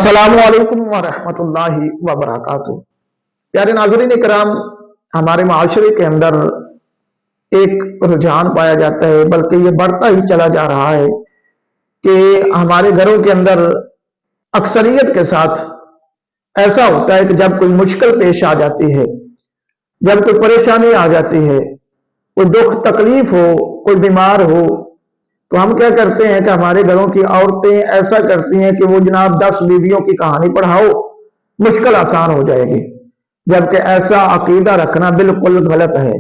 अस्सलामु अलैकुम वरहमतुल्लाहि वबरकातुहू। प्यारे नाज़रीन इकराम, हमारे माशरे के अंदर एक रुझान पाया जाता है, बल्कि ये बढ़ता ही चला जा रहा है कि हमारे घरों के अंदर अक्सरियत के साथ ऐसा होता है कि जब कोई मुश्किल पेश आ जाती है, जब कोई परेशानी आ जाती है, कोई दुख तकलीफ हो, कोई बीमार हो, तो हम क्या करते हैं कि हमारे घरों की औरतें ऐसा करती हैं कि वो जनाब 10 बीवियों की कहानी पढ़ाओ, मुश्किल आसान हो जाएगी। जबकि ऐसा अकीदा रखना बिल्कुल गलत है।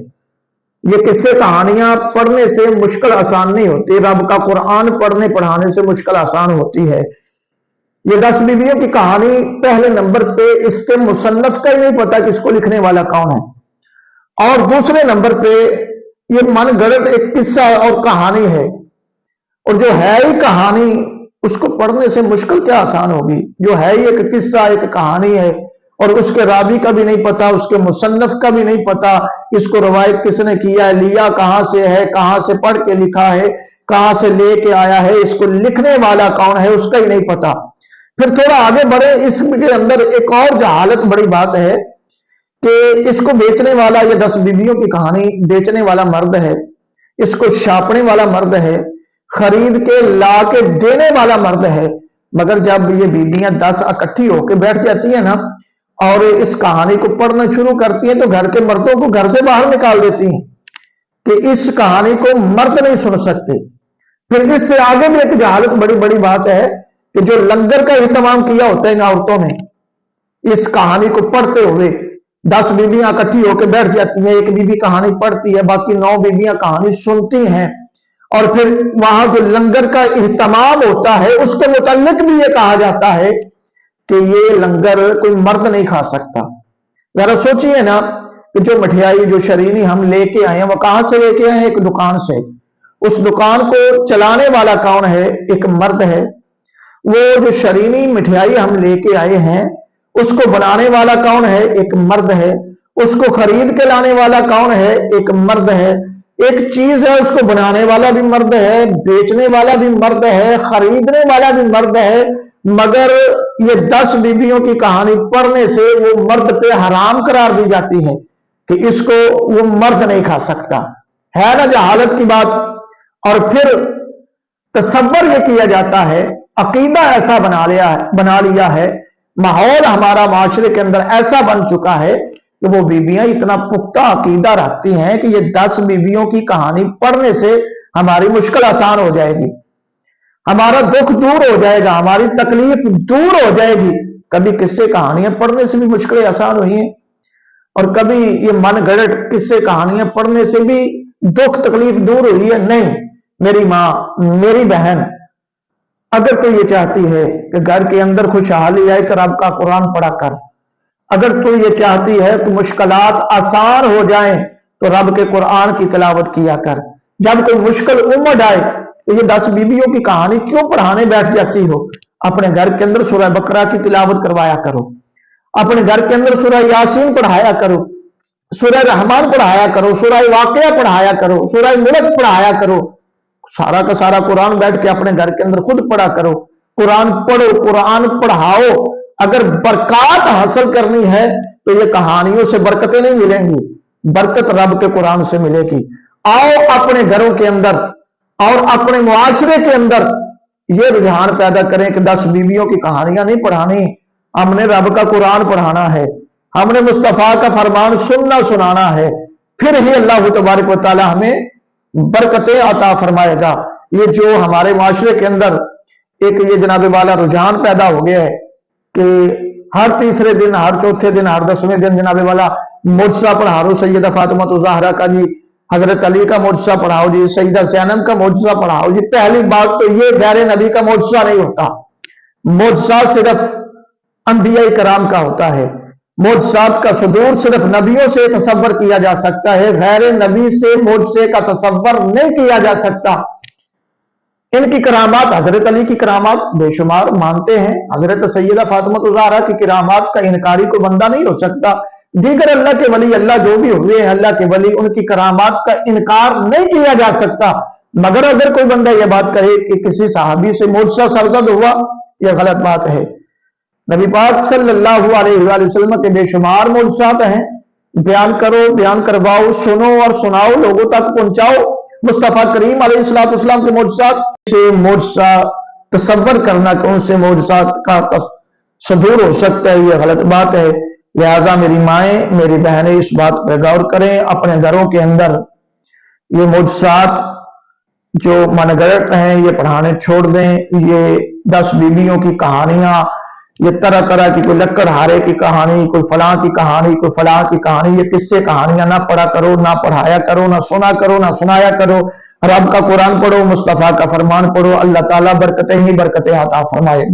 ये किस्से कहानियां पढ़ने से मुश्किल आसान नहीं होती, रब का कुरान पढ़ने पढ़ाने से मुश्किल आसान होती है। ये 10 बीवियों की कहानी पहले नंबर पे इसके मुसन्नफ का ही नहीं पता कि इसको लिखने वाला कौन है, और दूसरे नंबर पे ये मन गढ़ंत एक किस्सा और कहानी है, और जो है ही कहानी उसको पढ़ने से मुश्किल क्या आसान होगी। जो है ही एक किस्सा, एक कहानी है, और उसके रावी का भी नहीं पता, उसके मुसन्नफ का भी नहीं पता, इसको रवायत किसने किया है, लिया कहां से है, कहां से पढ़ के लिखा है, कहां से लेके आया है, इसको लिखने वाला कौन है उसका ही नहीं पता। फिर थोड़ा आगे बढ़े, इसके अंदर एक और जहालत बड़ी बात है कि इसको बेचने वाला, ये 10 बीवियों की कहानी बेचने वाला मर्द है, इसको छापने वाला मर्द है, खरीद के ला के देने वाला मर्द है। मगर जब ये बीवियां 10 इकट्ठी होकर बैठ जाती है ना और इस कहानी को पढ़ना शुरू करती हैं, तो घर के मर्दों को घर से बाहर निकाल देती हैं कि इस कहानी को मर्द नहीं सुन सकते। फिर इससे आगे भी एक जहालत बड़ी बड़ी बात है कि जो लंगर का इत्तेमाम किया होता है इन औरतों ने, इस कहानी को पढ़ते हुए 10 बीवियां इकट्ठी होकर बैठ जाती हैं, एक बीवी कहानी पढ़ती है, बाकी 9 बीवियां कहानी सुनती हैं, और फिर वहां जो लंगर का इहतमाम होता है उसके मुतालिक भी ये कहा जाता है कि ये लंगर कोई मर्द नहीं खा सकता। जरा सोचिए ना कि जो मठियाई, जो शरीनी हम लेके आए हैं, वो कहां से लेके आए हैं? एक दुकान से। उस दुकान को चलाने वाला कौन है? एक मर्द है। वो जो शरीनी मिठाई हम लेके आए हैं उसको बनाने वाला कौन है? एक मर्द है। उसको खरीद के लाने वाला कौन है? एक मर्द है। एक चीज है, उसको बनाने वाला भी मर्द है, बेचने वाला भी मर्द है, खरीदने वाला भी मर्द है। मगर ये 10 बीवियों की कहानी पढ़ने से वो मर्द पे हराम करार दी जाती है कि इसको वो मर्द नहीं खा सकता। है ना जहालत की बात। और फिर तसव्वुर ये किया जाता है, अकीदा ऐसा बना लिया है, माहौल हमारा माशरे के अंदर ऐसा बन चुका है कि वो बीवियां इतना पुख्ता अकीदा रखती हैं कि ये 10 बीवियों की कहानी पढ़ने से हमारी मुश्किल आसान हो जाएगी, हमारा दुख दूर हो जाएगा, हमारी तकलीफ दूर हो जाएगी। कभी किस्से कहानियां पढ़ने से भी मुश्किलें आसान हुई हैं, और कभी ये मन गढ़ंत किस्से कहानियां पढ़ने से भी दुख तकलीफ दूर हुई है। नहीं मेरी माँ, मेरी बहन, अगर तू ये चाहती है कि घर के अंदर खुशहाली आए तो रब का कुरान पढ़ा कर। अगर तू ये चाहती है कि मुश्किलात आसान हो जाएं तो रब के कुरान की तिलावत किया कर। जब कोई मुश्किल उमड़ आए तो ये 10 बीवियों की कहानी क्यों पढ़ाने बैठ जाती हो? अपने घर के अंदर सूरह बकरा की तिलावत करवाया करो, अपने घर के अंदर सूरह यासीन पढ़ाया करो, सूरह रहमान पढ़ाया करो, सूरह वाक़िया पढ़ाया करो, सूरह मुल्क पढ़ाया करो। सारा का सारा कुरान बैठ के अपने घर के अंदर खुद पढ़ा करो। कुरान पढ़ो, कुरान पढ़ाओ। अगर बरकत हासिल करनी है तो ये कहानियों से बरकतें नहीं मिलेंगी, बरकत रब के कुरान से मिलेगी। आओ अपने घरों के अंदर और अपने मुआशरे के अंदर ये रुझान पैदा करें कि 10 बीवियों की कहानियां नहीं पढ़ानी, हमने रब का कुरान पढ़ाना है, हमने मुस्तफा का फरमान सुनना सुनाना है। फिर ही अल्लाह तबारक व तआला हमें बरकतें अता फरमाएगा। ये जो हमारे माशरे के अंदर एक ये जनाबे वाला रुझान पैदा हो गया है कि हर तीसरे दिन, हर चौथे दिन, हर 10वें दिन जनाबे वाला मुजज़ा पढ़ा दो, सैयदा फातिमा ज़हरा का जी, हजरत अली का मुजज़ा पढ़ाओ जी, सैयदा ज़ैनब का मुजज़ा पढ़ाओ जी। पहली बात तो ये गैर नबी का मुजज़ा नहीं होता, मुजज़ा सिर्फ अंबिया कराम का होता है। मुजज़ात का सदूर सिर्फ नबियों से तसव्वुर किया जा सकता है, गैर नबी से मुजज़े का तसव्वुर नहीं किया जा सकता। इनकी करामात, हजरत अली की करामात बेशुमार मानते हैं, हजरत सैयदा फातिमा ज़हरा की करामात का इनकारी कोई बंदा नहीं हो सकता। दीगर अल्लाह के वली, अल्लाह जो भी हुए हैं अल्लाह के वली, उनकी करामात का इनकार नहीं किया जा सकता। मगर अगर कोई बंदा यह बात कहे कि किसी सहाबी से मुजज़ा सरज़द हुआ, यह गलत बात है। نبی پاک صلی اللہ علیہ وآلہ وسلم کے بے شمار معجزات ہیں، بیان کرو، بیان کرواؤ، سنو اور سناؤ، لوگوں تک پہنچاؤ مصطفیٰ کریم علیہ السلام کے معجزات سے معجزہ تصور کرنا کہ ان سے معجزات کا صدور ہو سکتا ہے، یہ غلط بات ہے۔ لہذا میری مائیں، میری بہنیں اس بات پر غور کریں، اپنے گھروں کے اندر یہ معجزات جو من گھڑت ہیں یہ پڑھانے چھوڑ دیں۔ یہ 10 بیویوں کی کہانیاں، یہ طرح طرح کی، کوئی لکڑ ہارے کی کہانی، کوئی فلاں کی کہانی، کوئی فلاں کی کہانی، یہ قصے کہانیاں نہ پڑھا کرو، نہ پڑھایا کرو، نہ سنا کرو، نہ سنایا کرو۔ رب کا قرآن پڑھو، مصطفیٰ کا فرمان پڑھو، اللہ تعالیٰ برکتیں ہی برکتیں عطا فرمائے گا۔